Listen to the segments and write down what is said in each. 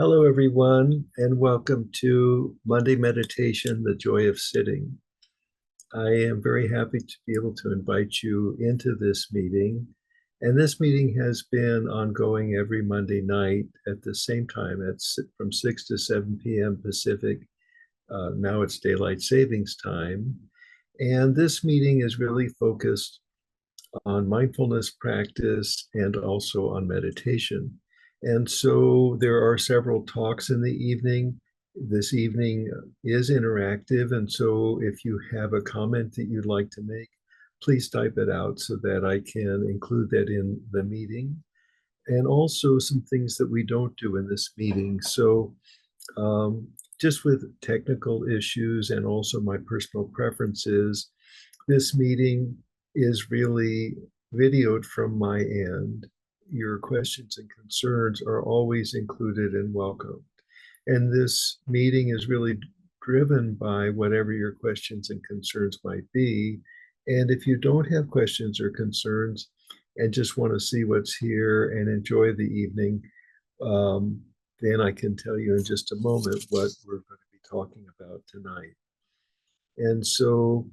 Hello, everyone, and welcome to Monday Meditation, The Joy of Sitting. I am very happy to be able to invite you into this meeting. And this meeting has been ongoing every Monday night at the same time, from 6 to 7 p.m. Pacific. Now it's daylight savings time. And this meeting is really focused on mindfulness practice and also on meditation. And so there are several talks in the evening. This evening is interactive. And so if you have a comment that you'd like to make, please type it out so that I can include that in the meeting. And also some things that we don't do in this meeting. So um, just with technical issues and also my personal preferences, this meeting is really videoed from my end. Your questions and concerns are always included and welcomed. And this meeting is really driven by whatever your questions and concerns might be. And if you don't have questions or concerns and just want to see what's here and enjoy the evening, um, then I can tell you in just a moment what we're going to be talking about tonight. And so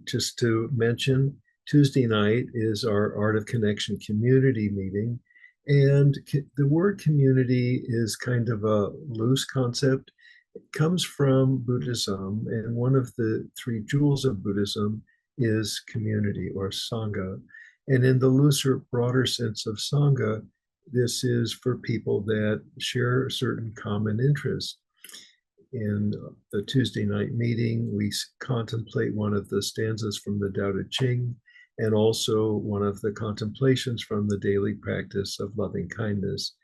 just to mention, Tuesday night is our Art of Connection community meeting. And the word community is kind of a loose concept. It comes from Buddhism, and one of the three jewels of Buddhism is community or Sangha. And in the looser, broader sense of Sangha, this is for people that share certain common interests. In the Tuesday night meeting, we contemplate one of the stanzas from the Tao Te Ching and also one of the contemplations from the daily practice of loving kindness.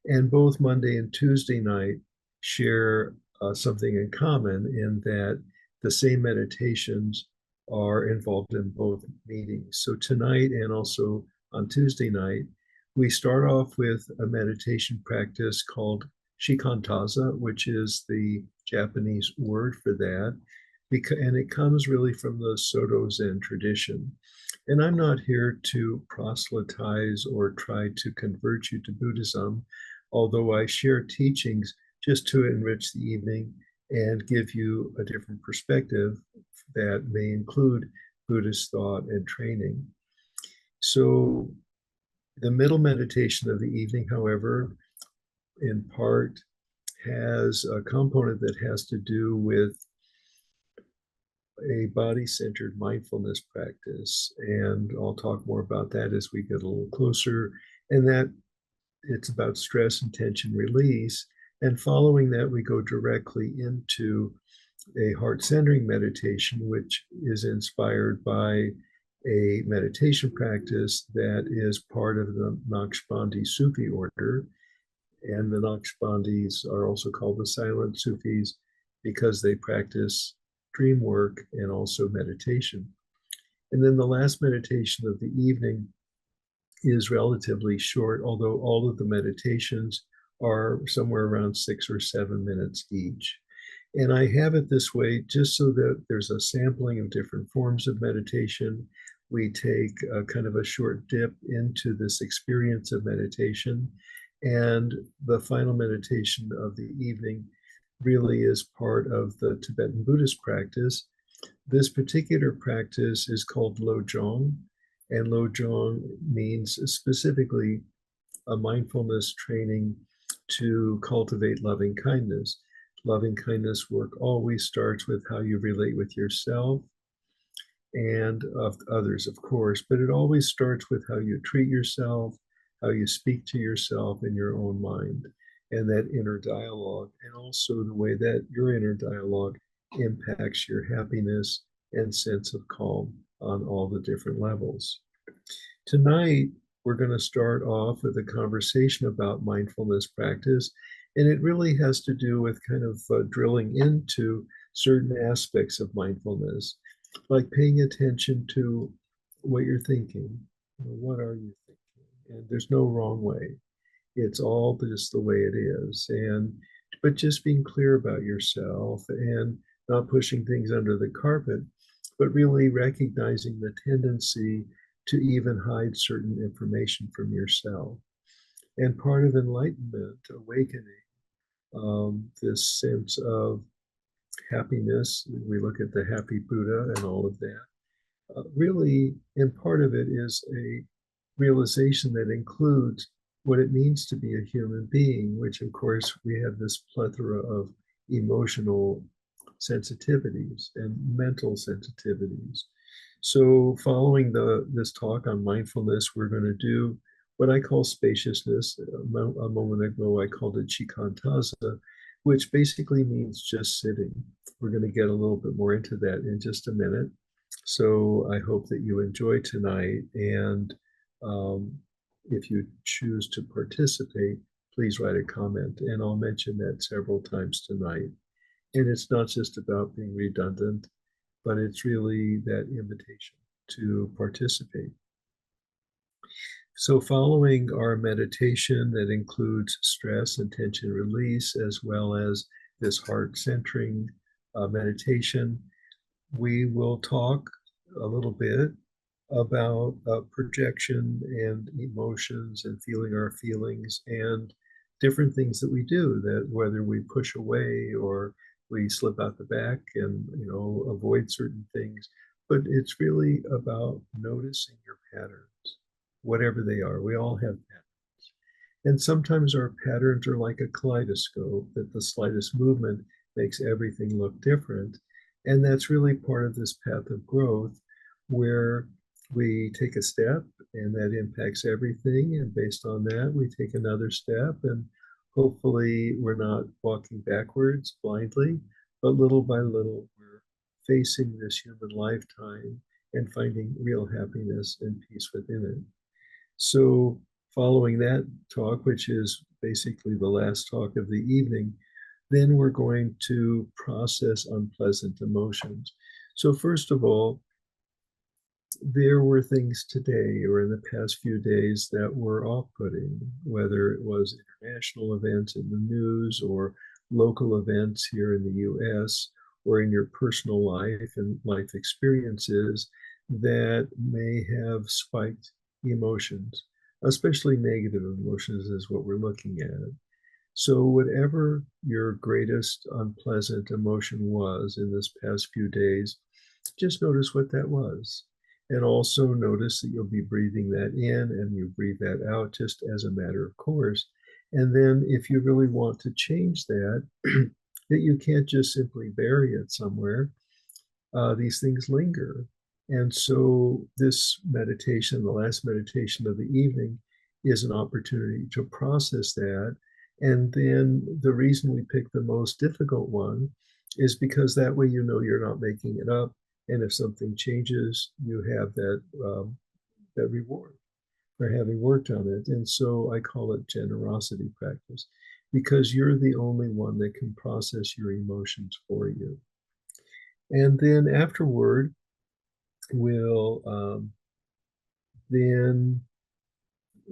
And both Monday and Tuesday night share something in common in that the same meditations are involved in both meetings. So tonight and also on Tuesday night, we start off with a meditation practice called shikantaza, which is the Japanese word for that, and it comes really from the Soto Zen tradition. And I'm not here to proselytize or try to convert you to Buddhism, although I share teachings just to enrich the evening and give you a different perspective that may include Buddhist thought and training. So the middle meditation of the evening, however, in part has a component that has to do with a body-centered mindfulness practice. And I'll talk more about that as we get a little closer. And that it's about stress and tension release. And following that, we go directly into a heart-centering meditation, which is inspired by a meditation practice that is part of the Naqshbandi Sufi order. And the Naqshbandis are also called the silent Sufis because they practice dream work and also meditation. And then the last meditation of the evening is relatively short, although all of the meditations are somewhere around 6 or 7 minutes each. And I have it this way just so that there's a sampling of different forms of meditation. We take a kind of a short dip into this experience of meditation. And the final meditation of the evening really is part of the Tibetan Buddhist practice. This particular practice is called Lojong, and Lojong means specifically a mindfulness training to cultivate loving kindness. Loving kindness work always starts with how you relate with yourself and of others, of course, but it always starts with how you treat yourself, how you speak to yourself in your own mind, and that inner dialogue, and also the way that your inner dialogue impacts your happiness and sense of calm on all the different levels. Tonight, we're going to start off with a conversation about mindfulness practice, and it really has to do with kind of drilling into certain aspects of mindfulness, like paying attention to what you're thinking. What are you thinking? And there's no wrong way. It's all just the way it is. But just being clear about yourself and not pushing things under the carpet, but really recognizing the tendency to even hide certain information from yourself. And part of enlightenment, awakening, this sense of happiness, we look at the happy Buddha and all of that, really, and part of it is a realization that includes what it means to be a human being, which of course we have this plethora of emotional sensitivities and mental sensitivities. So following this talk on mindfulness, we're going to do what I call spaciousness. A moment ago, I called it shikantaza, which basically means just sitting. We're going to get a little bit more into that in just a minute. So I hope that you enjoy tonight. And um, if you choose to participate, please write a comment. And I'll mention that several times tonight. And it's not just about being redundant, but it's really that invitation to participate. So, following our meditation that includes stress and tension release, as well as this heart centering meditation, we will talk a little bit about projection and emotions and feeling our feelings and different things that we do, that whether we push away or we slip out the back and avoid certain things, but it's really about noticing your patterns, whatever they are. We all have patterns, and sometimes our patterns are like a kaleidoscope, that the slightest movement makes everything look different. And that's really part of this path of growth, where we take a step and that impacts everything. And based on that, we take another step. And hopefully, we're not walking backwards blindly, but little by little, we're facing this human lifetime and finding real happiness and peace within it. So, following that talk, which is basically the last talk of the evening, then we're going to process unpleasant emotions. So, first of all, there were things today or in the past few days that were off putting, whether it was international events in the news or local events here in the US or in your personal life and life experiences that may have spiked emotions, especially negative emotions, is what we're looking at. So, whatever your greatest unpleasant emotion was in this past few days, just notice what that was. And also notice that you'll be breathing that in and you breathe that out just as a matter of course. And then, if you really want to change that, that you can't just simply bury it somewhere, these things linger. And so, this meditation, the last meditation of the evening, is an opportunity to process that. And then, the reason we pick the most difficult one is because that way you know you're not making it up. And if something changes, you have that reward for having worked on it. And so I call it generosity practice, because you're the only one that can process your emotions for you. And then afterward, we'll then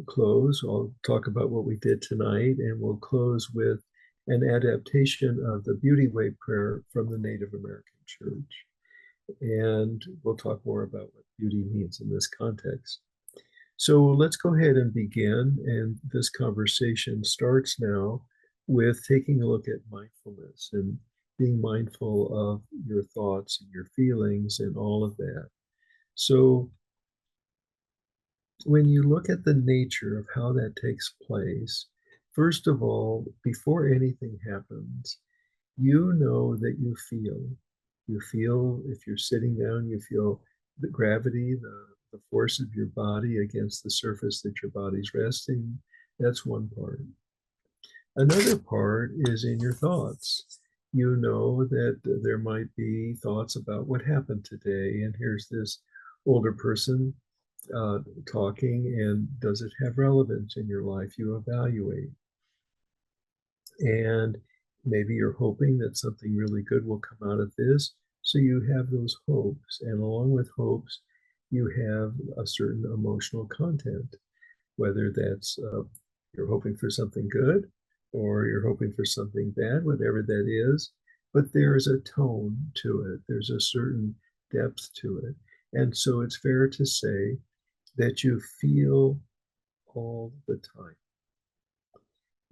close. I'll talk about what we did tonight, and we'll close with an adaptation of the Beauty Way prayer from the Native American Church. And we'll talk more about what beauty means in this context. So let's go ahead and begin. And this conversation starts now with taking a look at mindfulness and being mindful of your thoughts and your feelings and all of that. So when you look at the nature of how that takes place, first of all, before anything happens, you know that you feel. You feel, if you're sitting down, you feel the gravity, the force of your body against the surface that your body's resting. That's one part. Another part is in your thoughts. You know that there might be thoughts about what happened today, and here's this older person talking, and does it have relevance in your life? You evaluate. And maybe you're hoping that something really good will come out of this. So you have those hopes. And along with hopes, you have a certain emotional content, whether that's you're hoping for something good or you're hoping for something bad, whatever that is. But there's a tone to it, there's a certain depth to it. And so it's fair to say that you feel all the time.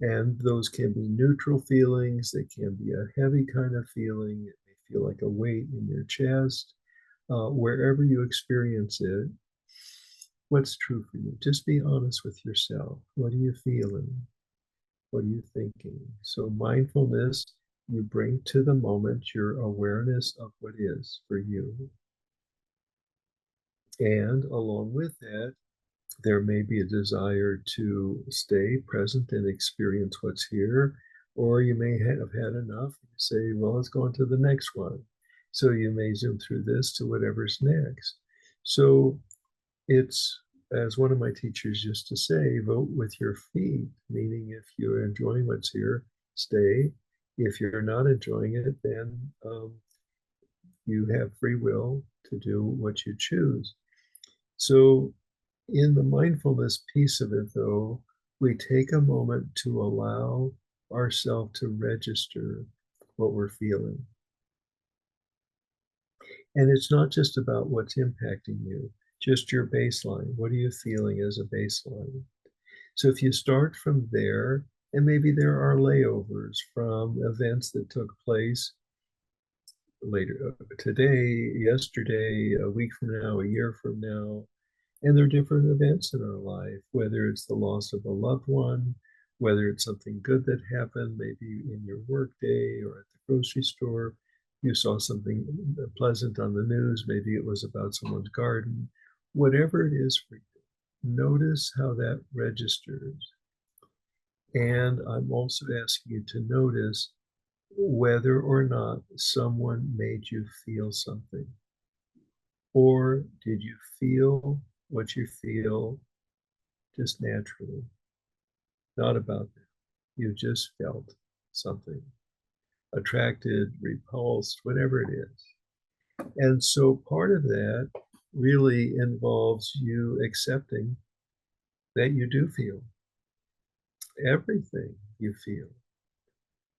And those can be neutral feelings. They can be a heavy kind of feeling. It may feel like a weight in your chest. Wherever you experience it, what's true for you? Just be honest with yourself. What are you feeling? What are you thinking? So, mindfulness, you bring to the moment your awareness of what is for you. And along with that, there may be a desire to stay present and experience what's here, or you may have had enough. You say, well, let's go on to the next one. So you may zoom through this to whatever's next. So it's, as one of my teachers used to say, vote with your feet, meaning if you're enjoying what's here, stay. If you're not enjoying it, then you have free will to do what you choose. So in the mindfulness piece of it, though, we take a moment to allow ourselves to register what we're feeling. And it's not just about what's impacting you, just your baseline. What are you feeling as a baseline? So if you start from there, and maybe there are layovers from events that took place later today, yesterday, a week from now, a year from now, and there are different events in our life, whether it's the loss of a loved one, whether it's something good that happened, maybe in your workday or at the grocery store. You saw something pleasant on the news, maybe it was about someone's garden. Whatever it is for you, notice how that registers. And I'm also asking you to notice whether or not someone made you feel something. Or did you feel what you feel just naturally, not about them? You just felt something, attracted, repulsed, whatever it is. And so part of that really involves you accepting that you do feel everything you feel.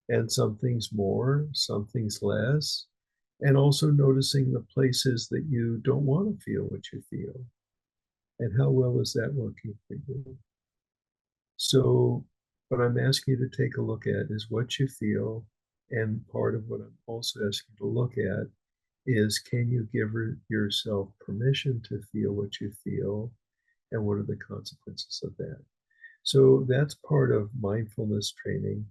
And some things more, some things less. And also noticing the places that you don't want to feel what you feel. And how well is that working for you? So, what I'm asking you to take a look at is what you feel. And part of what I'm also asking you to look at is can you give yourself permission to feel what you feel? And what are the consequences of that? So, that's part of mindfulness training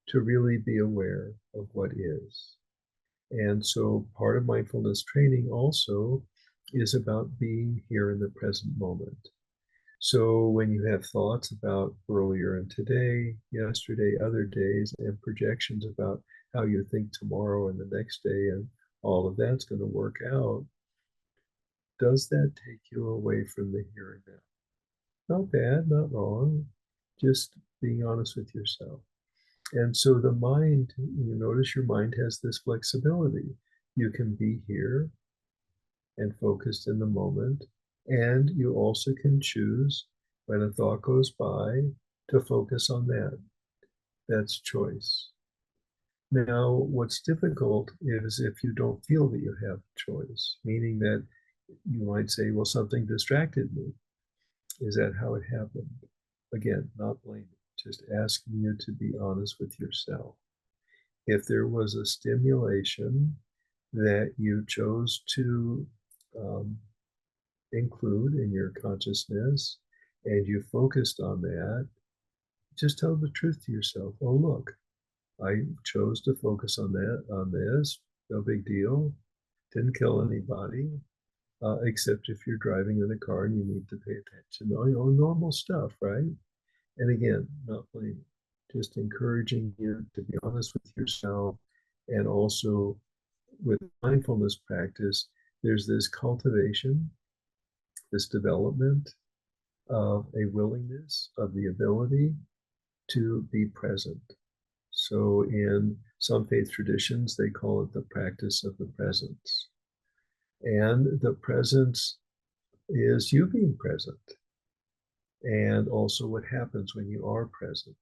to really be aware of what is. And so, part of mindfulness training also is about being here in the present moment. So when you have thoughts about earlier and today, yesterday, other days, and projections about how you think tomorrow and the next day and all of that's going to work out, does that take you away from the here and now? Not bad, not wrong, just being honest with yourself. And so the mind, you notice your mind has this flexibility. You can be here and focused in the moment. And you also can choose when a thought goes by to focus on that. That's choice. Now, what's difficult is if you don't feel that you have choice, meaning that you might say, well, something distracted me. Is that how it happened? Again, not blaming, just asking you to be honest with yourself. If there was a stimulation that you chose to include in your consciousness and you focused on that, just tell the truth to yourself. Oh, look, I chose to focus on that, on this. No big deal. Didn't kill anybody, except if you're driving in a car and you need to pay attention. All your normal stuff, right? And again, not blaming, just encouraging you to be honest with yourself. And also with mindfulness practice, there's this cultivation, this development of a willingness, of the ability to be present. So, in some faith traditions, they call it the practice of the presence. And the presence is you being present, and also what happens when you are present,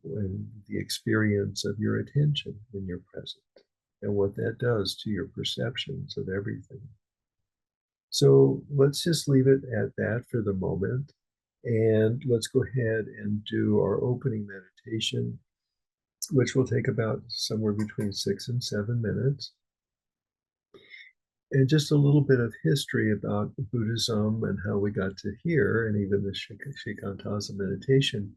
when the experience of your attention when you're present, and what that does to your perceptions of everything. So, let's just leave it at that for the moment. And let's go ahead and do our opening meditation, which will take about somewhere between 6 and 7 minutes. And just a little bit of history about Buddhism and how we got to here, and even the Shikantaza meditation.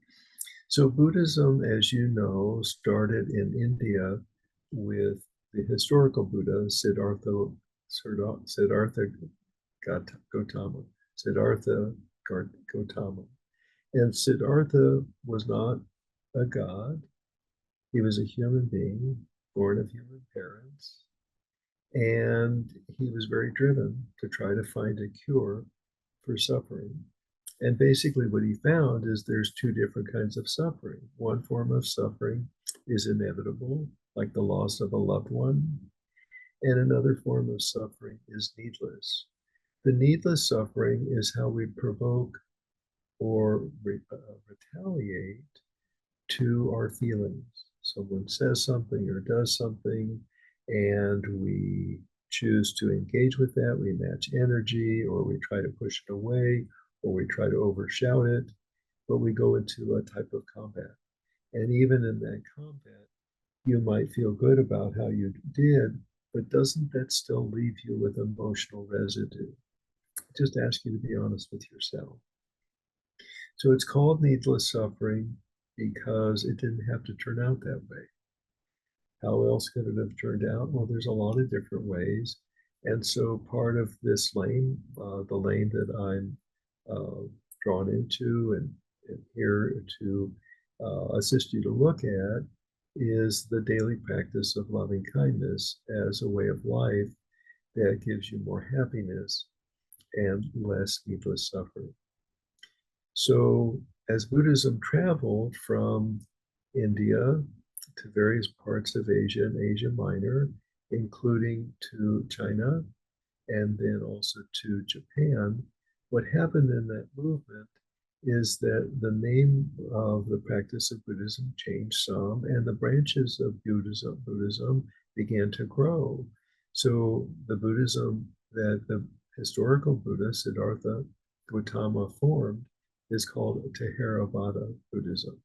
So Buddhism, as you know, started in India with the historical Buddha, Siddhartha Gautama, Siddhartha Gautama. And Siddhartha was not a god. He was a human being, born of human parents. And he was very driven to try to find a cure for suffering. And basically, what he found is there's two different kinds of suffering. One form of suffering is inevitable, like the loss of a loved one, and another form of suffering is needless. The needless suffering is how we provoke or retaliate to our feelings. Someone says something or does something, and we choose to engage with that. We match energy, or we try to push it away, or we try to overshout it, but we go into a type of combat. And even in that combat, you might feel good about how you did, but doesn't that still leave you with emotional residue? Just ask you to be honest with yourself. So it's called needless suffering because it didn't have to turn out that way. How else could it have turned out? Well, there's a lot of different ways. And so part of this lane, the lane that I'm drawn into and here to assist you to look at, is the daily practice of loving kindness as a way of life that gives you more happiness and less needless suffering. So, as Buddhism traveled from India to various parts of Asia and Asia Minor, including to China and then also to Japan, what happened in that movement is that the name of the practice of Buddhism changed some, and the branches of Buddhism began to grow. So the Buddhism that the historical Buddha, Siddhartha Gautama, formed is called Theravada Buddhism,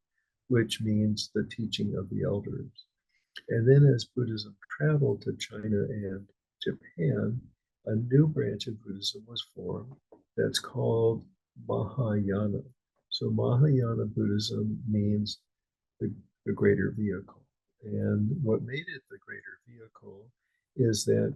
which means the teaching of the elders. And then as Buddhism traveled to China and Japan, a new branch of Buddhism was formed that's called Mahayana. So Mahayana Buddhism means the greater vehicle. And what made it the greater vehicle is that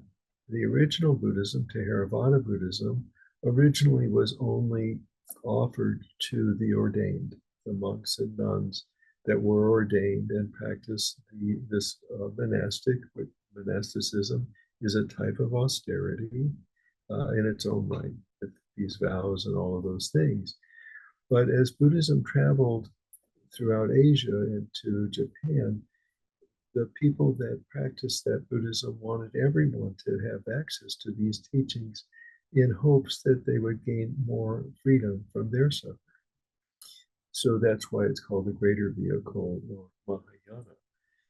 the original Buddhism, Theravada Buddhism, originally was only offered to the ordained, the monks and nuns that were ordained and practiced this monasticism is a type of austerity in its own right, with these vows and all of those things. But as Buddhism traveled throughout Asia and to Japan, the people that practiced that Buddhism wanted everyone to have access to these teachings in hopes that they would gain more freedom from their suffering. So that's why it's called the greater vehicle or Mahayana.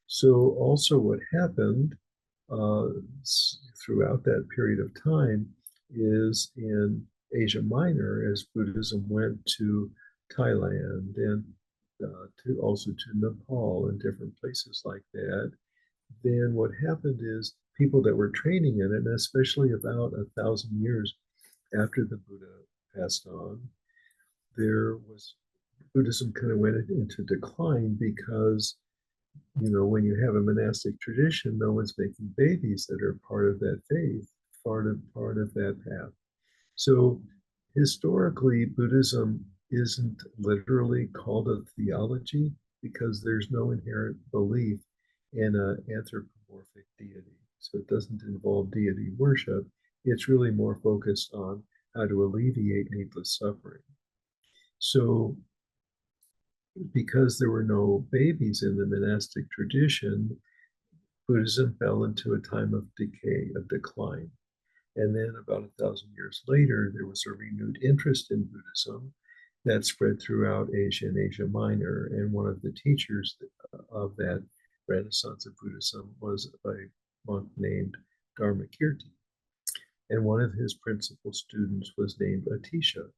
So also what happened uh, throughout that period of time is in Asia Minor, as Buddhism went to Thailand and to also to Nepal and different places like that, then what happened is people that were training in it, and especially about 1,000 years after the Buddha passed on, there was Buddhism kind of went into decline because when you have a monastic tradition, no one's making babies that are part of that faith, part of that path. So historically, Buddhism isn't literally called a theology because there's no inherent belief in an anthropomorphic deity. So it doesn't involve deity worship. It's really more focused on how to alleviate needless suffering. So because there were no babies in the monastic tradition, Buddhism fell into a time of decay, of decline. And then about 1,000 years later, there was a renewed interest in Buddhism that spread throughout Asia and Asia Minor. And one of the teachers of that renaissance of Buddhism was a monk named Dharmakirti. And one of his principal students was named Atisha.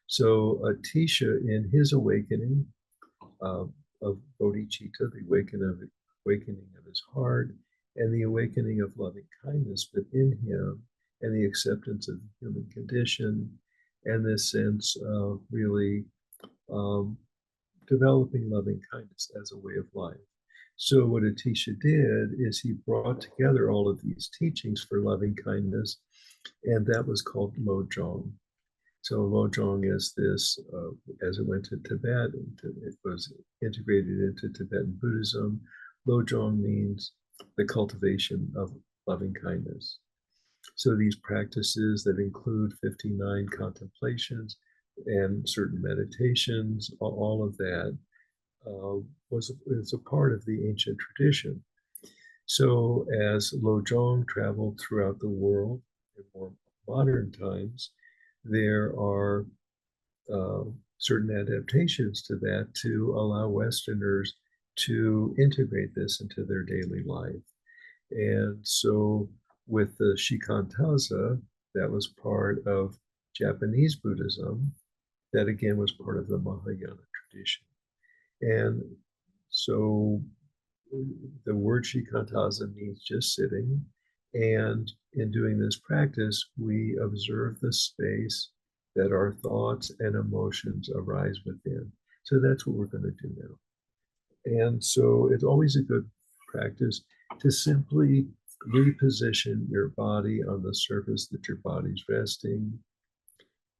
So Atisha, in his awakening uh, of bodhicitta, the awakening of his heart, and the awakening of loving kindness within him, and the acceptance of the human condition, and this sense of really um, developing loving kindness as a way of life. So, what Atisha did is he brought together all of these teachings for loving kindness, and that was called Lojong. So Lojong is this, as it went to Tibet, it was integrated into Tibetan Buddhism. Lojong means the cultivation of loving kindness. So these practices that include 59 contemplations and certain meditations, all of that is a part of the ancient tradition. So as Lojong traveled throughout the world in more modern times, there are uh, certain adaptations to that to allow Westerners to integrate this into their daily life. And so with the Shikantaza, that was part of Japanese Buddhism, that again was part of the Mahayana tradition. And so the word shikantaza means just sitting. And in doing this practice, we observe the space that our thoughts and emotions arise within. So that's what we're going to do now. And so it's always a good practice to simply reposition your body on the surface that your body's resting,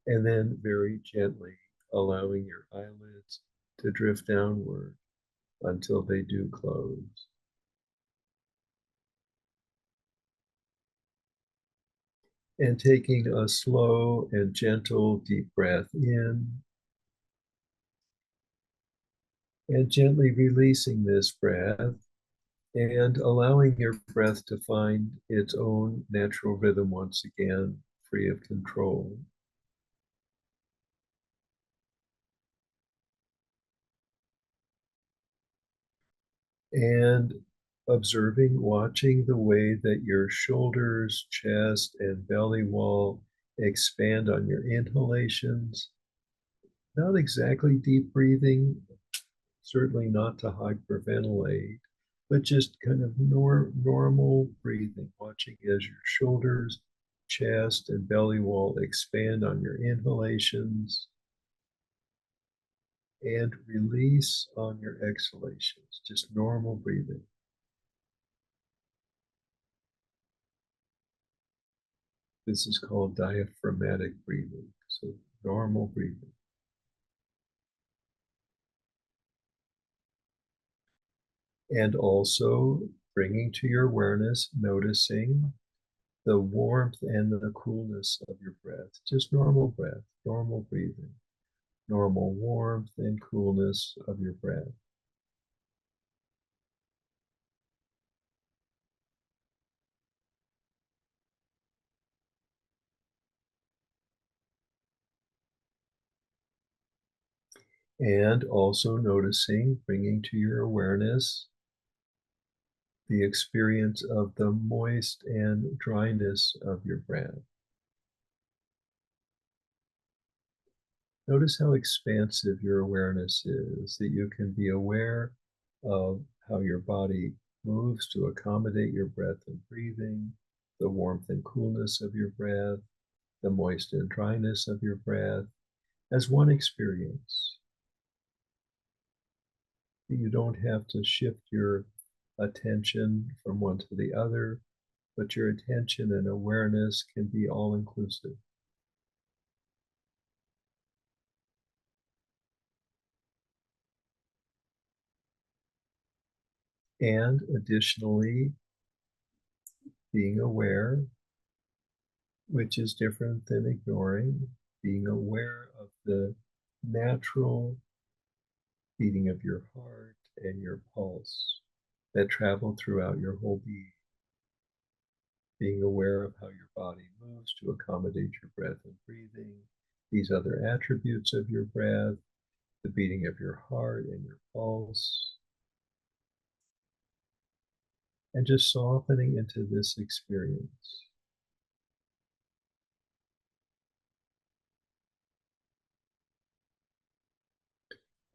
and then very gently allowing your eyelids to drift downward until they do close. And taking a slow and gentle deep breath in, and gently releasing this breath and allowing your breath to find its own natural rhythm once again, free of control. And observing, watching the way that your shoulders, chest, and belly wall expand on your inhalations. Not exactly deep breathing, certainly not to hyperventilate, but just kind of normal breathing, watching as your shoulders, chest, and belly wall expand on your inhalations and release on your exhalations, just normal breathing. This is called diaphragmatic breathing, so normal breathing. And also bringing to your awareness, noticing the warmth and the coolness of your breath. Just normal breath, normal breathing, normal warmth and coolness of your breath. And also noticing, bringing to your awareness the experience of the moist and dryness of your breath. Notice how expansive your awareness is, that you can be aware of how your body moves to accommodate your breath and breathing, the warmth and coolness of your breath, the moist and dryness of your breath as one experience. You don't have to shift your attention from one to the other, but your attention and awareness can be all inclusive. And additionally, being aware, which is different than ignoring, being aware of the natural beating of your heart and your pulse that travel throughout your whole being. Being aware of how your body moves to accommodate your breath and breathing, these other attributes of your breath, the beating of your heart and your pulse, and just softening into this experience.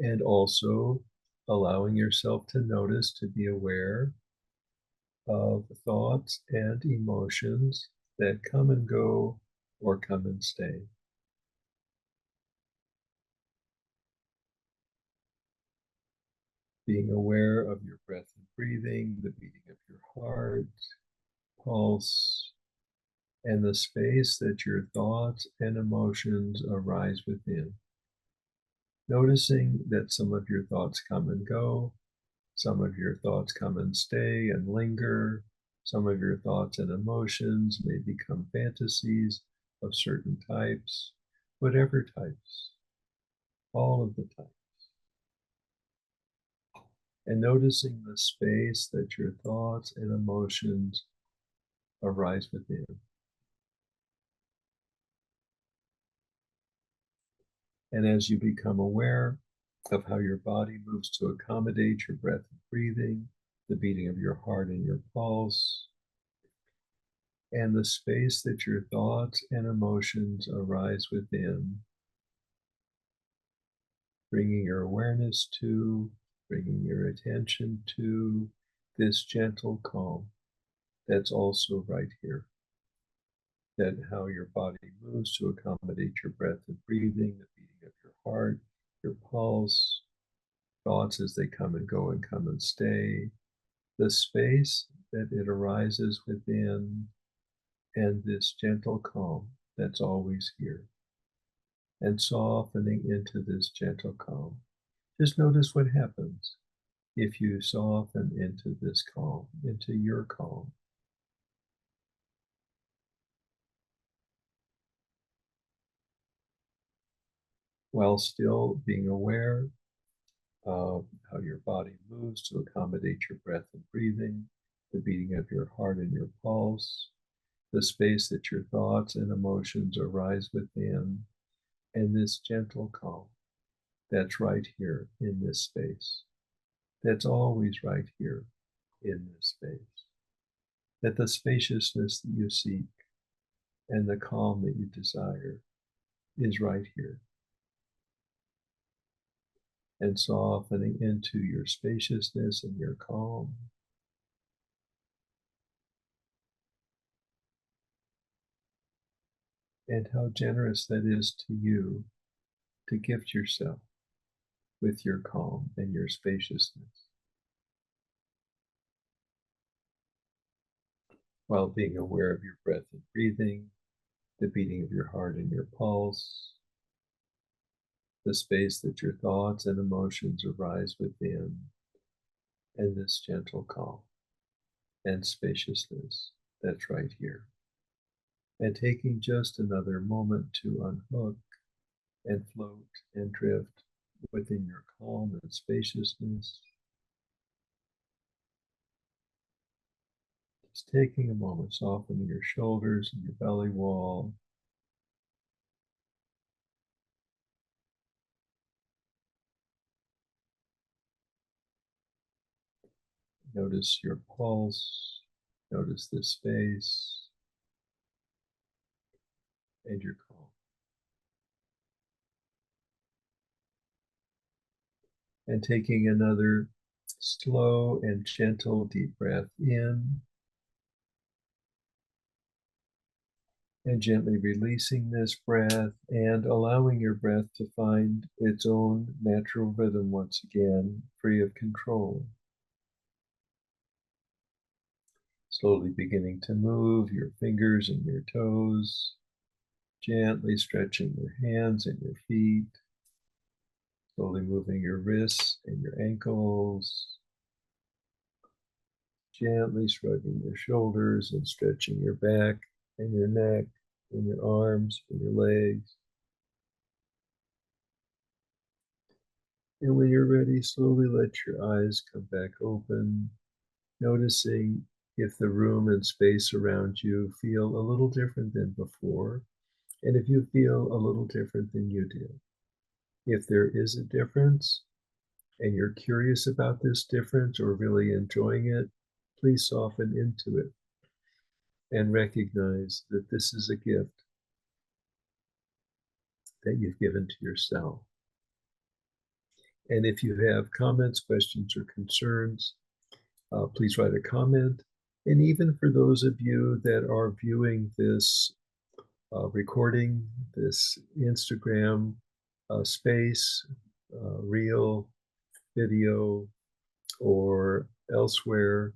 and also allowing yourself to notice, to be aware of thoughts and emotions that come and go or come and stay. Being aware of your breath and breathing, the beating of your heart, pulse, and the space that your thoughts and emotions arise within. Noticing that some of your thoughts come and go, some of your thoughts come and stay and linger, some of your thoughts and emotions may become fantasies of certain types, whatever types, all of the types. And noticing the space that your thoughts and emotions arise within. And as you become aware of how your body moves to accommodate your breath and breathing, the beating of your heart and your pulse, and the space that your thoughts and emotions arise within, bringing your awareness to, bringing your attention to this gentle calm that's also right here. That how your body moves to accommodate your breath and breathing, the beating of your heart, your pulse, thoughts as they come and go and come and stay, the space that it arises within, and this gentle calm that's always here. And softening into this gentle calm. Just notice what happens if you soften into this calm, into your calm. While still being aware of how your body moves to accommodate your breath and breathing, the beating of your heart and your pulse, the space that your thoughts and emotions arise within, and this gentle calm that's right here in this space, that's always right here in this space, that the spaciousness that you seek and the calm that you desire is right here. And softening into your spaciousness and your calm. And how generous that is to you to gift yourself with your calm and your spaciousness, while being aware of your breath and breathing, the beating of your heart and your pulse, the space that your thoughts and emotions arise within, and this gentle calm and spaciousness that's right here. And taking just another moment to unhook and float and drift within your calm and spaciousness. Just taking a moment, softening your shoulders and your belly wall. Notice your pulse. Notice the space and your calm. And taking another slow and gentle deep breath in, and gently releasing this breath and allowing your breath to find its own natural rhythm once again, free of control. Slowly beginning to move your fingers and your toes, gently stretching your hands and your feet, slowly moving your wrists and your ankles, gently shrugging your shoulders and stretching your back and your neck and your arms and your legs. And when you're ready, slowly let your eyes come back open, noticing if the room and space around you feel a little different than before, and if you feel a little different than you did. If there is a difference and you're curious about this difference or really enjoying it, please soften into it and recognize that this is a gift that you've given to yourself. And if you have comments, questions, or concerns, please write a comment. And even for those of you that are viewing this recording, this Instagram space, reel, video, or elsewhere,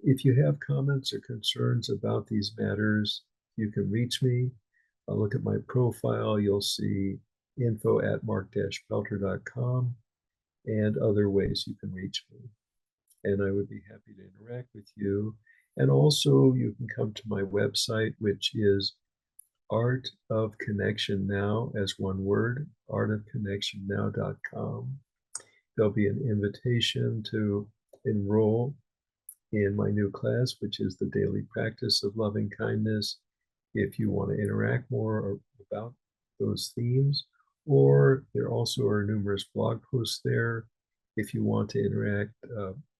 if you have comments or concerns about these matters, you can reach me. Look at my profile. You'll see info@mark-pelter.com and other ways you can reach me. And I would be happy to interact with you. And also, you can come to my website, which is Art of Connection Now, as one word, artofconnectionnow.com. There'll be an invitation to enroll in my new class, which is the daily practice of loving kindness. If you want to interact more about those themes, or there also are numerous blog posts there. If you want to interact,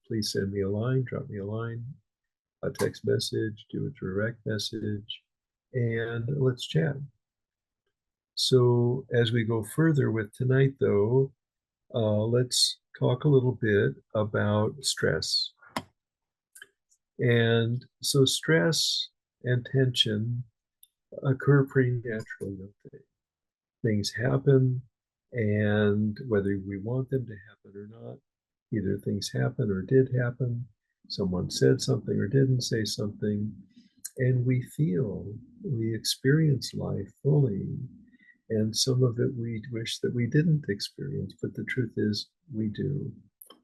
please send me a line, drop me a line, a text message, do a direct message, and let's chat. So as we go further with tonight, though, let's talk a little bit about stress. And so stress and tension occur pretty naturally, don't they? Things happen, and whether we want them to happen or not, either things happen or did happen, someone said something or didn't say something, and we experience life fully. And some of it we wish that we didn't experience, but the truth is we do.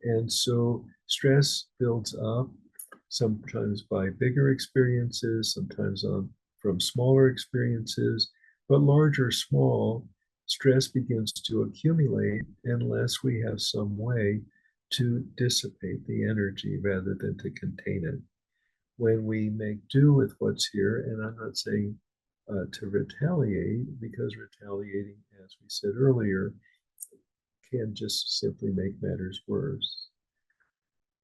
And so stress builds up, sometimes by bigger experiences, sometimes from smaller experiences, but large or small, stress begins to accumulate unless we have some way to dissipate the energy rather than to contain it. When we make do with what's here, and I'm not saying to retaliate, because retaliating, as we said earlier, can just simply make matters worse.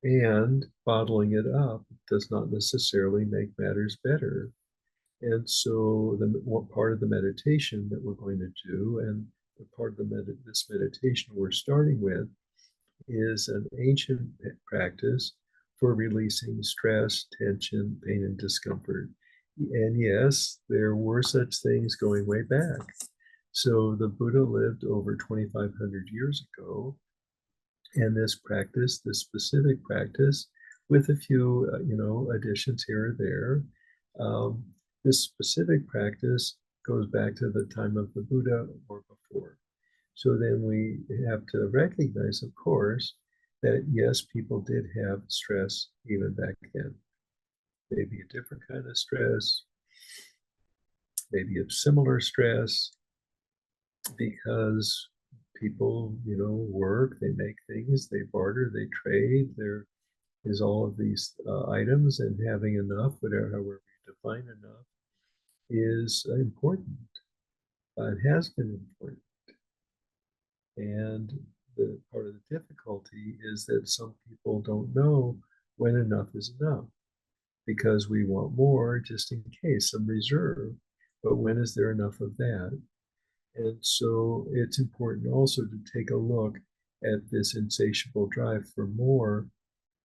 And bottling it up does not necessarily make matters better. And so, one part of the meditation that we're going to do, and the part of this meditation we're starting with, is an ancient practice for releasing stress, tension, pain, and discomfort. And yes, there were such things going way back. So the Buddha lived over 2,500 years ago, and this practice, this specific practice, with a few, additions here or there, um, this specific practice goes back to the time of the Buddha or before. So then we have to recognize, of course, that yes, people did have stress even back then. Maybe a different kind of stress, maybe a similar stress, because people, work, they make things, they barter, they trade. There is all of these items, and having enough, however we define enough, is important. It has been important. And the part of the difficulty is that some people don't know when enough is enough, because we want more just in case, some reserve. But when is there enough of that? And so it's important also to take a look at this insatiable drive for more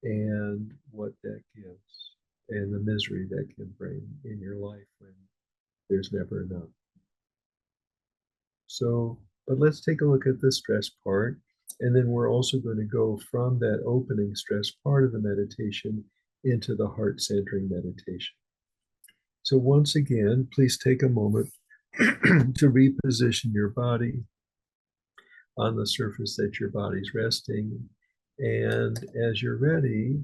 and what that gives, and the misery that can bring in your life when there's never enough. So, but let's take a look at the stress part. And then we're also going to go from that opening stress part of the meditation into the heart centering meditation. So, once again, please take a moment to reposition your body on the surface that your body's resting. And as you're ready,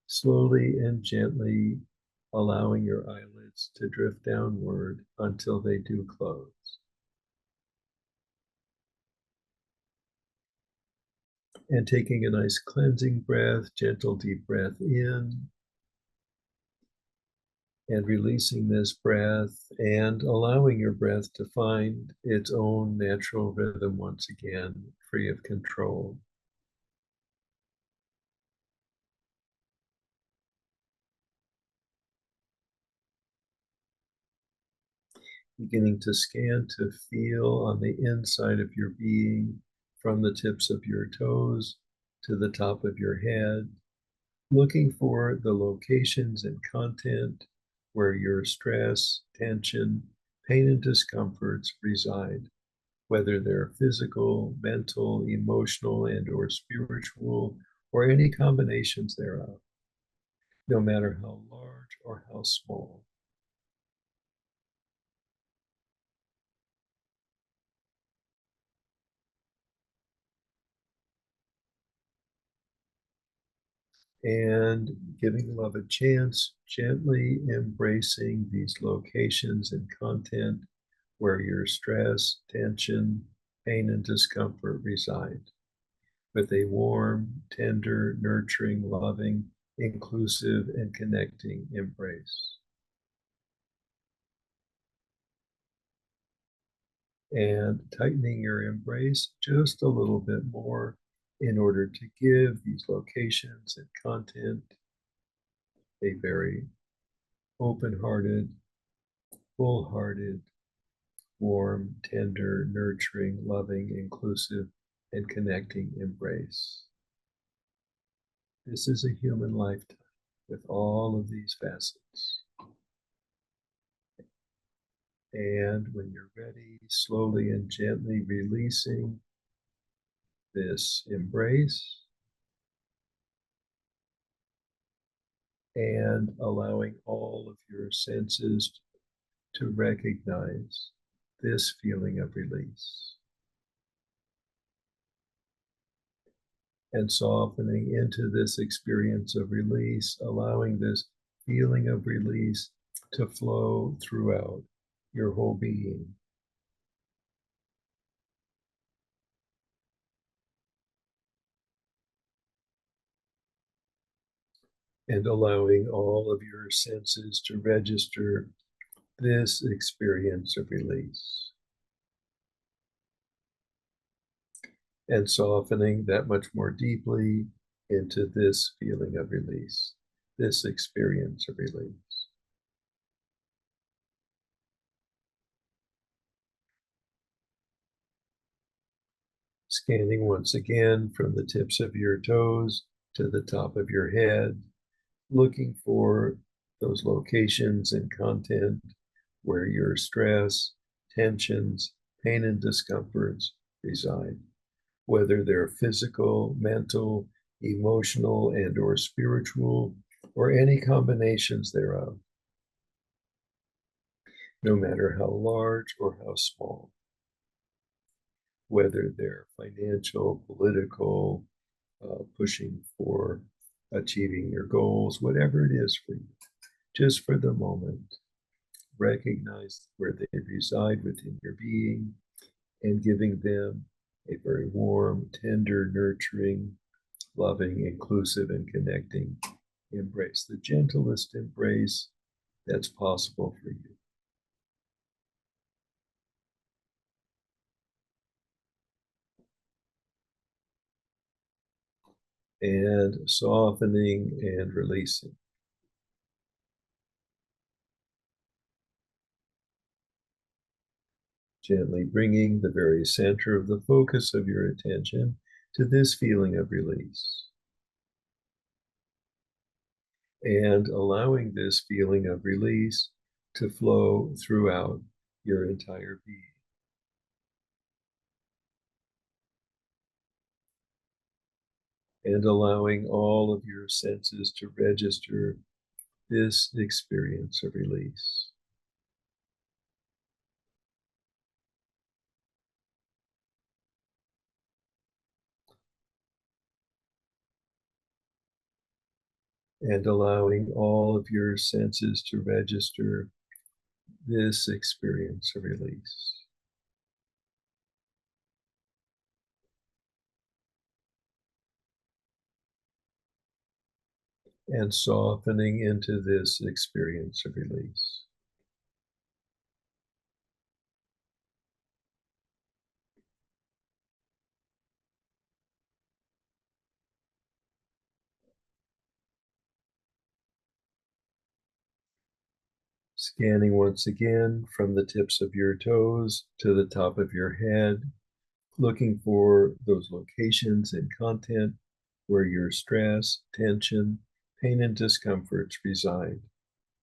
slowly and gently allowing your eyelids to drift downward until they do close. And taking a nice cleansing breath, gentle deep breath in, and releasing this breath and allowing your breath to find its own natural rhythm once again, free of control. Beginning to scan, to feel on the inside of your being, from the tips of your toes to the top of your head, looking for the locations and content where your stress, tension, pain, and discomforts reside, whether they're physical, mental, emotional, and or spiritual, or any combinations thereof, no matter how large or how small. And giving love a chance, gently embracing these locations and content where your stress, tension, pain, and discomfort reside, with a warm, tender, nurturing, loving, inclusive, and connecting embrace. And tightening your embrace just a little bit more in order to give these locations and content a very open-hearted, full-hearted, warm, tender, nurturing, loving, inclusive, and connecting embrace. This is a human lifetime with all of these facets. And when you're ready, slowly and gently releasing this embrace and allowing all of your senses to recognize this feeling of release. And softening into this experience of release, allowing this feeling of release to flow throughout your whole being. And allowing all of your senses to register this experience of release. And softening that much more deeply into this feeling of release, this experience of release. Scanning once again from the tips of your toes to the top of your head, looking for those locations and content where your stress, tensions, pain, and discomforts reside, whether they're physical, mental, emotional, and or spiritual, or any combinations thereof, no matter how large or how small, whether they're financial, political, pushing for achieving your goals, whatever it is for you. Just for the moment, recognize where they reside within your being and giving them a very warm, tender, nurturing, loving, inclusive, and connecting embrace, the gentlest embrace that's possible for you. And softening and releasing. Gently bringing the very center of the focus of your attention to this feeling of release. And allowing this feeling of release to flow throughout your entire being. And allowing all of your senses to register this experience of release. And allowing all of your senses to register this experience of release. And softening into this experience of release. Scanning once again from the tips of your toes to the top of your head, looking for those locations and content where your stress, tension, pain, and discomforts reside,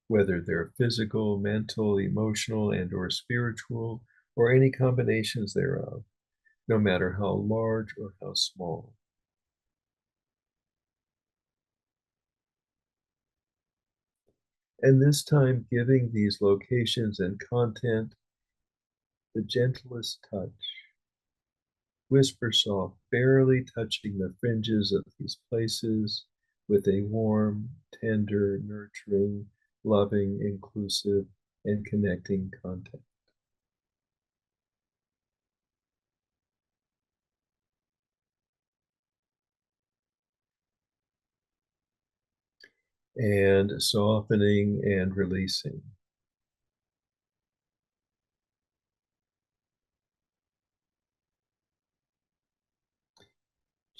whether they're physical, mental, emotional, and or spiritual, or any combinations thereof, no matter how large or how small. And this time, giving these locations and content the gentlest touch, whisper soft, barely touching the fringes of these places with a warm, tender, nurturing, loving, inclusive, and connecting contact. And softening and releasing.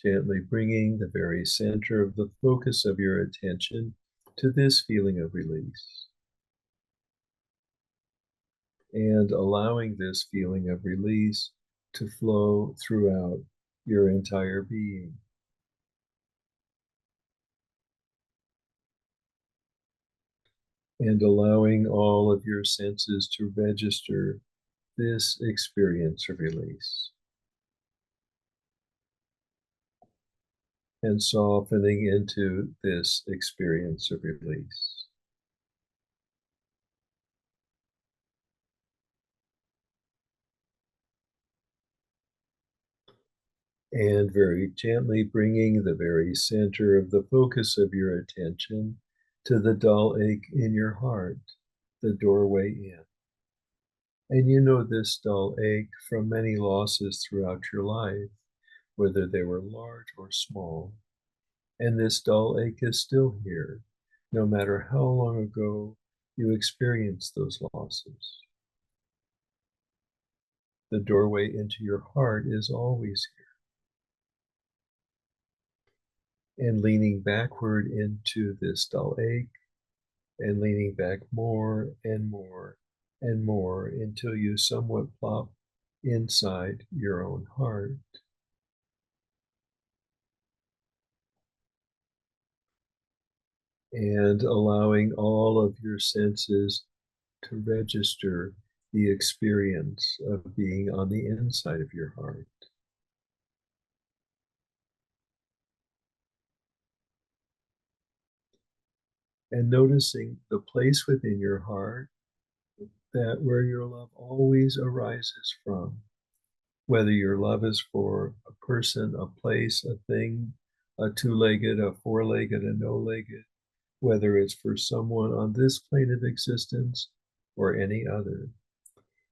Gently bringing the very center of the focus of your attention to this feeling of release. And allowing this feeling of release to flow throughout your entire being. And allowing all of your senses to register this experience of release. And softening into this experience of release. And very gently bringing the very center of the focus of your attention to the dull ache in your heart, the doorway in. And you know this dull ache from many losses throughout your life, whether they were large or small. And this dull ache is still here, no matter how long ago you experienced those losses. The doorway into your heart is always here. And leaning backward into this dull ache, and leaning back more and more and more until you somewhat plop inside your own heart. And allowing all of your senses to register the experience of being on the inside of your heart. And noticing the place within your heart that where your love always arises from, whether your love is for a person, a place, a thing, a two-legged, a four-legged, a no-legged, whether it's for someone on this plane of existence or any other.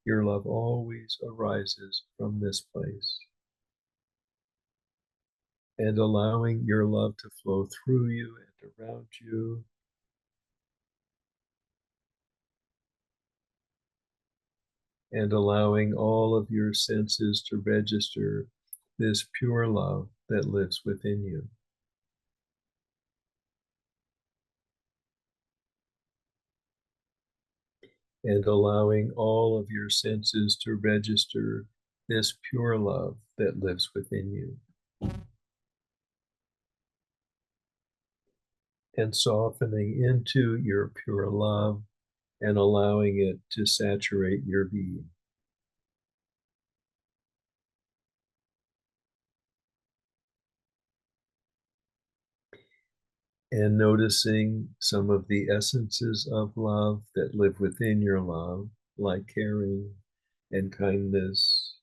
Your love always arises from this place. And allowing your love to flow through you and around you. And allowing all of your senses to register this pure love that lives within you. And allowing all of your senses to register this pure love that lives within you. And softening into your pure love and allowing it to saturate your being. And noticing some of the essences of love that live within your love, like caring and kindness,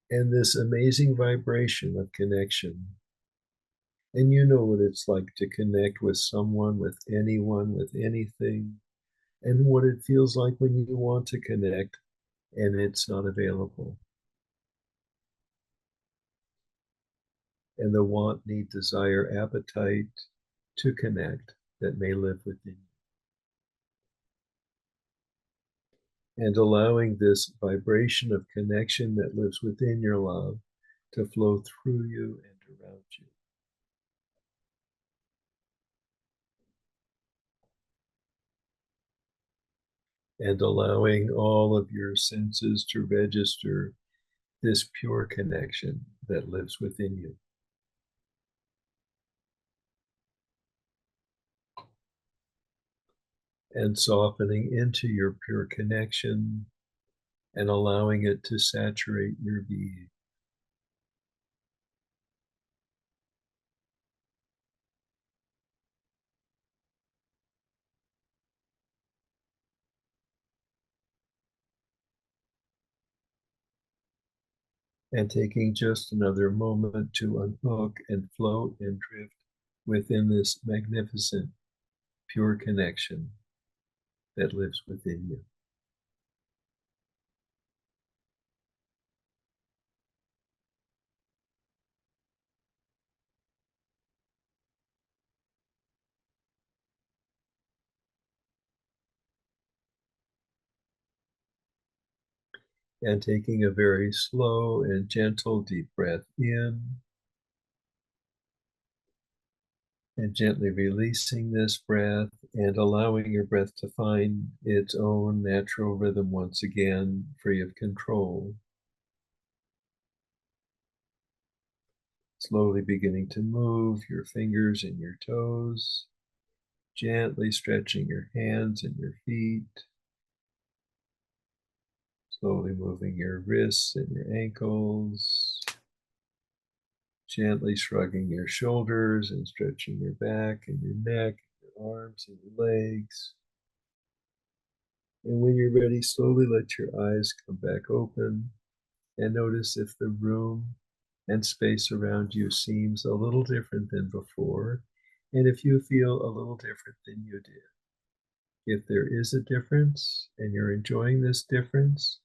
and this amazing vibration of connection. And you know what it's like to connect with someone, with anyone, with anything, and what it feels like when you want to connect and it's not available. And the want, need, desire, appetite to connect that may live within you. And allowing this vibration of connection that lives within your love to flow through you and around you. And allowing all of your senses to register this pure connection that lives within you. And softening into your pure connection and allowing it to saturate your being. And taking just another moment to unhook and float and drift within this magnificent, pure connection that lives within you. And taking a very slow and gentle deep breath in, and gently releasing this breath and allowing your breath to find its own natural rhythm once again, free of control. Slowly beginning to move your fingers and your toes, gently stretching your hands and your feet, slowly moving your wrists and your ankles, gently shrugging your shoulders and stretching your back and your neck, your arms and your legs. And when you're ready, slowly let your eyes come back open and notice if the room and space around you seems a little different than before, and if you feel a little different than you did. If there is a difference and you're enjoying this difference,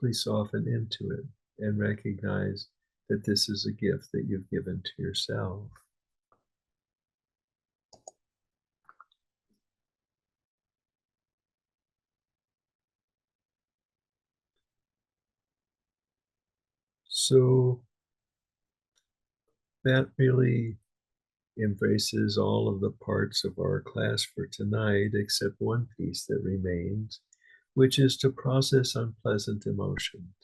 please soften into it and recognize that this is a gift that you've given to yourself. So that really embraces all of the parts of our class for tonight, except one piece that remains, which is to process unpleasant emotions.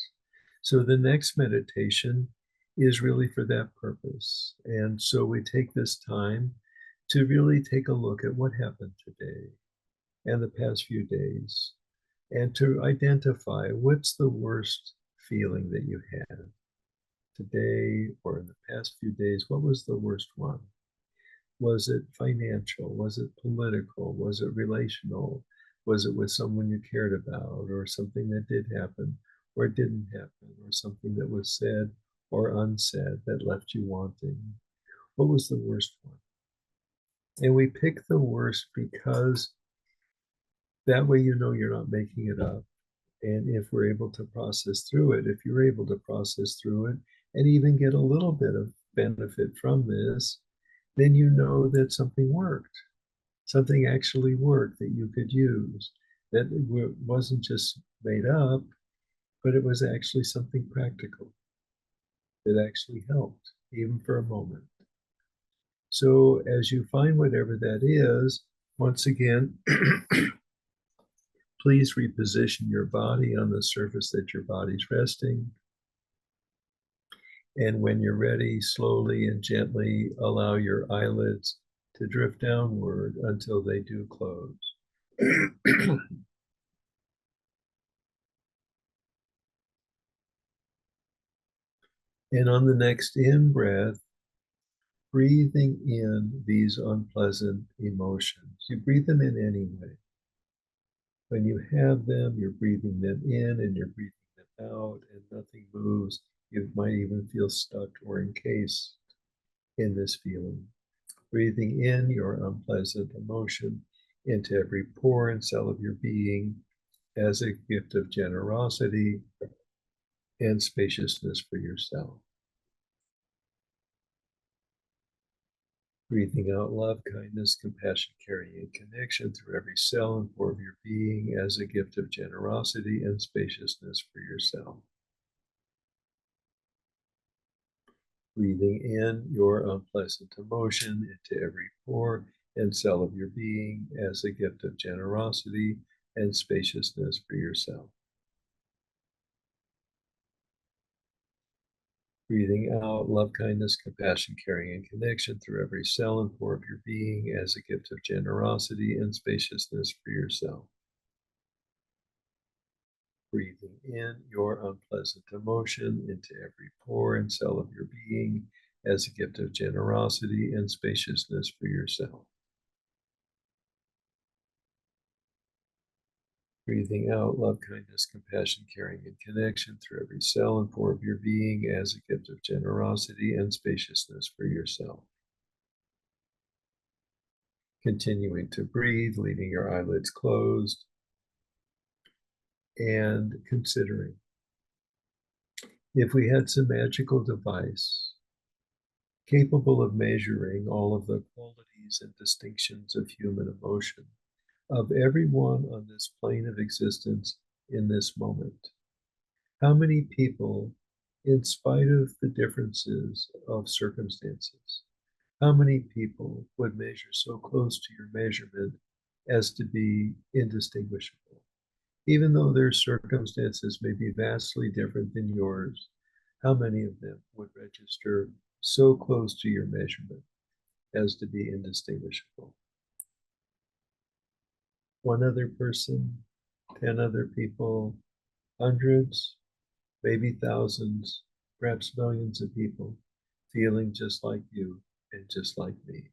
So the next meditation is really for that purpose. And so we take this time to really take a look at what happened today and the past few days, and to identify what's the worst feeling that you had today or in the past few days. What was the worst one? Was it financial? Was it political? Was it relational? Was it with someone you cared about, or something that did happen or didn't happen, or something that was said or unsaid that left you wanting? What was the worst one? And we pick the worst because that way you know you're not making it up. And if we're able to process through it, if you're able to process through it and even get a little bit of benefit from this, then you know that something worked. Something actually worked that you could use, that wasn't just made up, but it was actually something practical that actually helped, even for a moment. So as you find whatever that is, once again, please reposition your body on the surface that your body's resting. And when you're ready, slowly and gently allow your eyelids to drift downward until they do close. And on the next in breath, breathing in these unpleasant emotions. You breathe them in anyway. When you have them, you're breathing them in and you're breathing them out, and nothing moves. You might even feel stuck or encased in this feeling. Breathing in your unpleasant emotion into every pore and cell of your being as a gift of generosity and spaciousness for yourself. Breathing out love, kindness, compassion, caring, and connection through every cell and pore of your being as a gift of generosity and spaciousness for yourself. Breathing in your unpleasant emotion into every pore and cell of your being as a gift of generosity and spaciousness for yourself. Breathing out love, kindness, compassion, caring, and connection through every cell and pore of your being as a gift of generosity and spaciousness for yourself. Breathing in your unpleasant emotion into every pore and cell of your being as a gift of generosity and spaciousness for yourself. Breathing out love, kindness, compassion, caring, and connection through every cell and pore of your being as a gift of generosity and spaciousness for yourself. Continuing to breathe, leaving your eyelids closed, and considering if we had some magical device capable of measuring all of the qualities and distinctions of human emotion, of everyone on this plane of existence in this moment, how many people, in spite of the differences of circumstances, how many people would measure so close to your measurement as to be indistinguishable? Even though their circumstances may be vastly different than yours, how many of them would register so close to your measurement as to be indistinguishable? One other person, 10 other people, hundreds, maybe thousands, perhaps millions of people feeling just like you and just like me.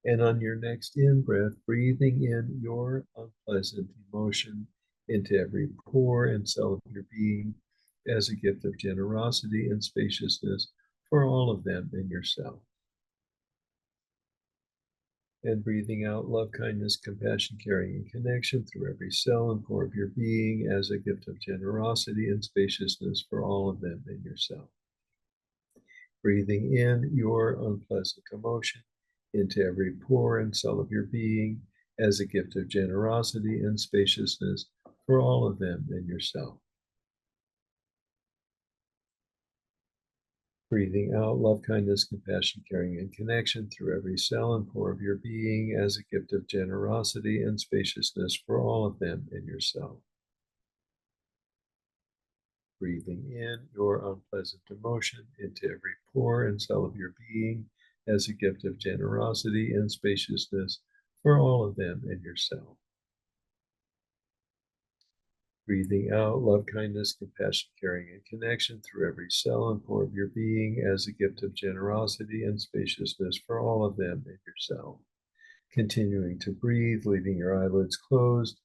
And on your next in breath, breathing in your unpleasant emotion into every pore and cell of your being as a gift of generosity and spaciousness for all of them in yourself. And breathing out love, kindness, compassion, caring, and connection through every cell and pore of your being as a gift of generosity and spaciousness for all of them in yourself. Breathing in your unpleasant emotion into every pore and cell of your being as a gift of generosity and spaciousness for all of them in yourself. Breathing out love, kindness, compassion, caring, and connection through every cell and pore of your being as a gift of generosity and spaciousness for all of them in yourself. Breathing in your unpleasant emotion into every pore and cell of your being as a gift of generosity and spaciousness for all of them in yourself. Breathing out love, kindness, compassion, caring, and connection through every cell and pore of your being as a gift of generosity and spaciousness for all of them in yourself. Continuing to breathe, leaving your eyelids closed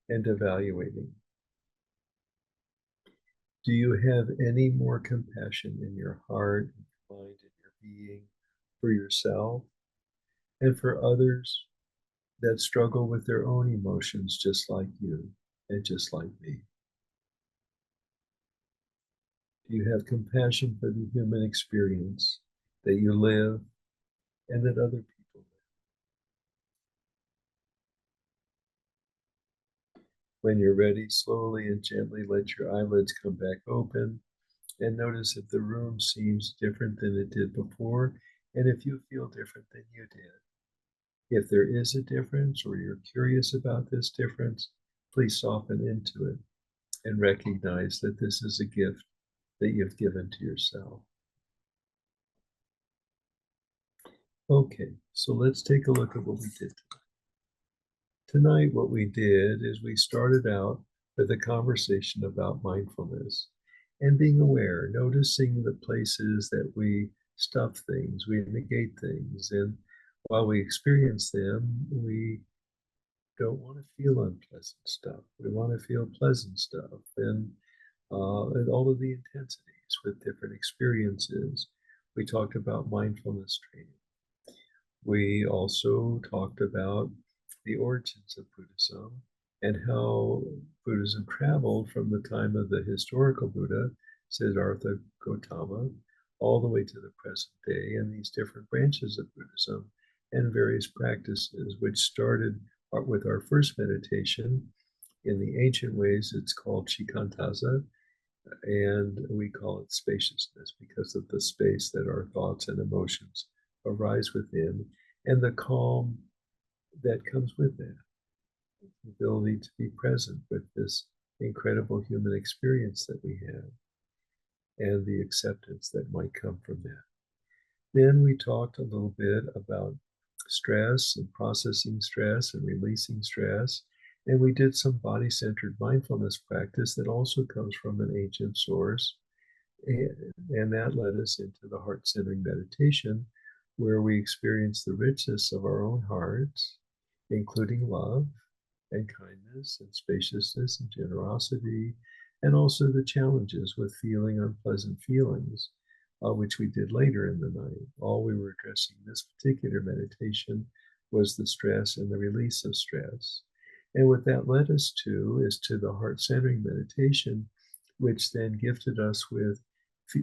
and evaluating. Do you have any more compassion in your heart, in your mind, in your being for yourself and for others that struggle with their own emotions just like you and just like me? Do you have compassion for the human experience that you live and that other people live? When you're ready, slowly and gently let your eyelids come back open and notice if the room seems different than it did before and if you feel different than you did. If there is a difference or you're curious about this difference, please soften into it and recognize that this is a gift that you've given to yourself. Okay, so let's take a look at what we did tonight. Tonight, what we did is we started out with a conversation about mindfulness and being aware, noticing the places that we stuff things, we negate things, and while we experience them, we don't want to feel unpleasant stuff. We want to feel pleasant stuff, and all of the intensities with different experiences. We talked about mindfulness training. We also talked about the origins of Buddhism and how Buddhism traveled from the time of the historical Buddha, Siddhartha Gautama, all the way to the present day, and these different branches of Buddhism and various practices, which started with our first meditation. In the ancient ways, it's called Shikantaza, and we call it spaciousness because of the space that our thoughts and emotions arise within and the calm that comes with that, the ability to be present with this incredible human experience that we have and the acceptance that might come from that. Then we talked a little bit about stress and processing stress and releasing stress. And we did some body centered mindfulness practice that also comes from an ancient source. And that led us into the heart centering meditation, where we experience the richness of our own hearts, including love and kindness and spaciousness and generosity, and also the challenges with feeling unpleasant feelings, which we did later in the night. All we were addressing in this particular meditation was the stress and the release of stress. And what that led us to is to the heart centering meditation, which then gifted us with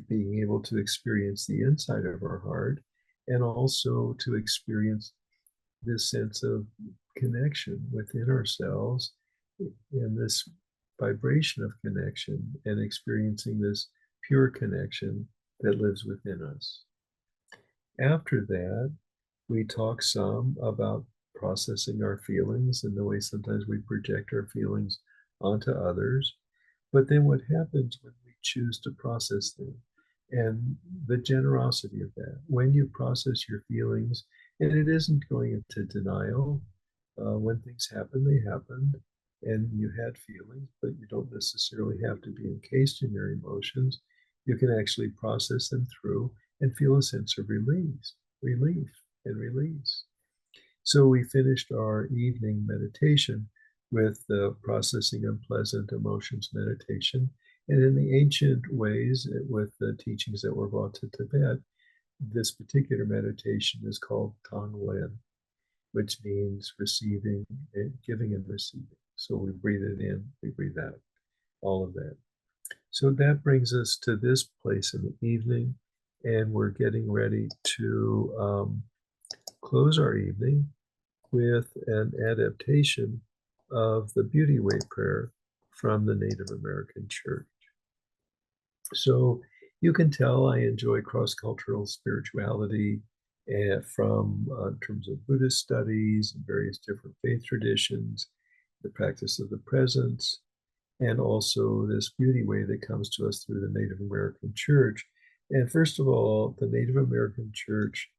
being able to experience the inside of our heart and also to experience this sense of connection within ourselves and this vibration of connection and experiencing this pure connection that lives within us. After that, we talk some about processing our feelings and the way sometimes we project our feelings onto others. But then what happens when we choose to process them and the generosity of that? When you process your feelings, and it isn't going into denial, when things happen, they happened, and you had feelings, but you don't necessarily have to be encased in your emotions. You can actually process them through and feel a sense of relief, and release. So we finished our evening meditation with the processing unpleasant emotions meditation. And in the ancient ways, with the teachings that were brought to Tibet, this particular meditation is called Tonglen, which means receiving, giving and receiving. So we breathe it in, we breathe out, all of that. So that brings us to this place in the evening, and we're getting ready to close our evening with an adaptation of the Beauty Way prayer from the Native American Church. So you can tell I enjoy cross-cultural spirituality from in terms of Buddhist studies and various different faith traditions, the practice of the presence, and also this beauty way that comes to us through the Native American Church. And first of all, the Native American Church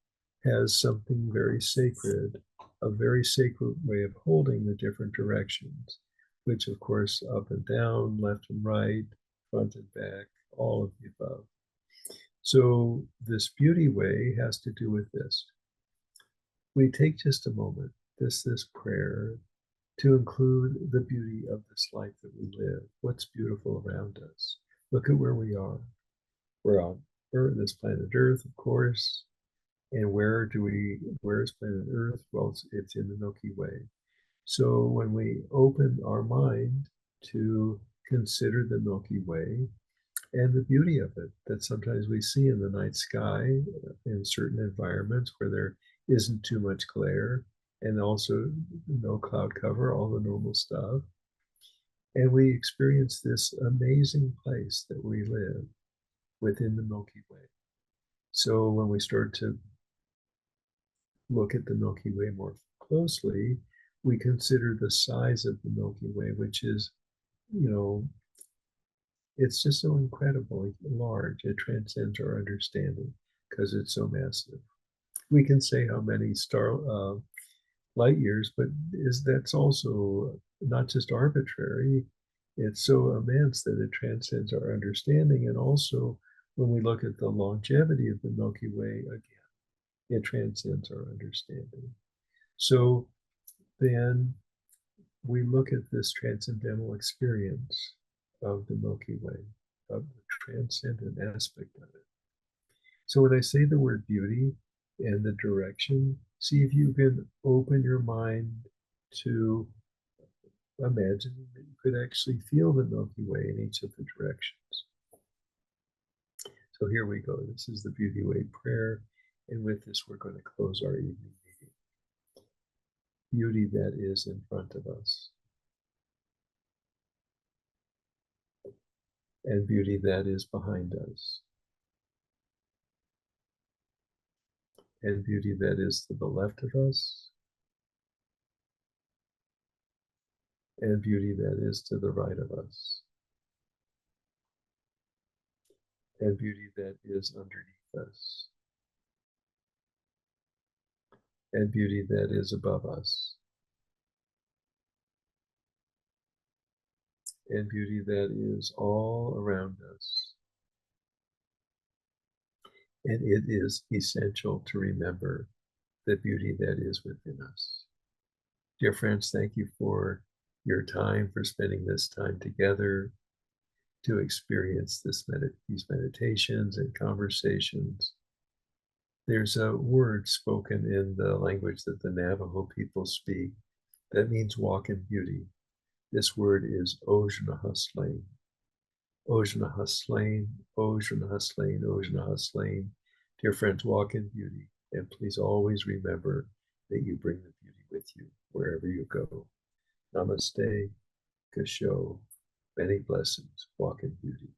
has something very sacred, a very sacred way of holding the different directions, which of course up and down, left and right, front and back, all of the above. So this beauty way has to do with this. We take just a moment, this prayer, to include the beauty of this life that we live, what's beautiful around us. Look at where we are. We're on Earth, this planet Earth, of course. And where is planet Earth? Well, it's in the Milky Way. So when we open our mind to consider the Milky Way and the beauty of it that sometimes we see in the night sky in certain environments where there isn't too much glare and also no cloud cover, all the normal stuff. And we experience this amazing place that we live within the Milky Way. So when we start to look at the Milky Way more closely, we consider the size of the Milky Way, which is, it's just so incredibly large. It transcends our understanding because it's so massive. We can say how many light years, but that's also not just arbitrary. It's so immense that it transcends our understanding. And also, when we look at the longevity of the Milky Way, again, it transcends our understanding. So then we look at this transcendental experience of the Milky Way, of the transcendent aspect of it. So when I say the word beauty and the direction, see if you can open your mind to imagining that you could actually feel the Milky Way in each of the directions. So here we go. This is the Beauty Way prayer. And with this, we're going to close our evening meeting. Beauty that is in front of us. And beauty that is behind us. And beauty that is to the left of us. and beauty that is to the right of us, and beauty that is underneath us, and beauty that is above us, and beauty that is all around us. And it is essential to remember the beauty that is within us. Dear friends, thank you for your time, for spending this time together to experience these meditations and conversations. There's a word spoken in the language that the Navajo people speak that means walk in beauty. This word is Ojnahuslein. Ojnahuslein, Ojnahuslein, Ojnahuslein. Dear friends, walk in beauty, and please always remember that you bring the beauty with you wherever you go. Namaste, Kasho, many blessings, walk in beauty.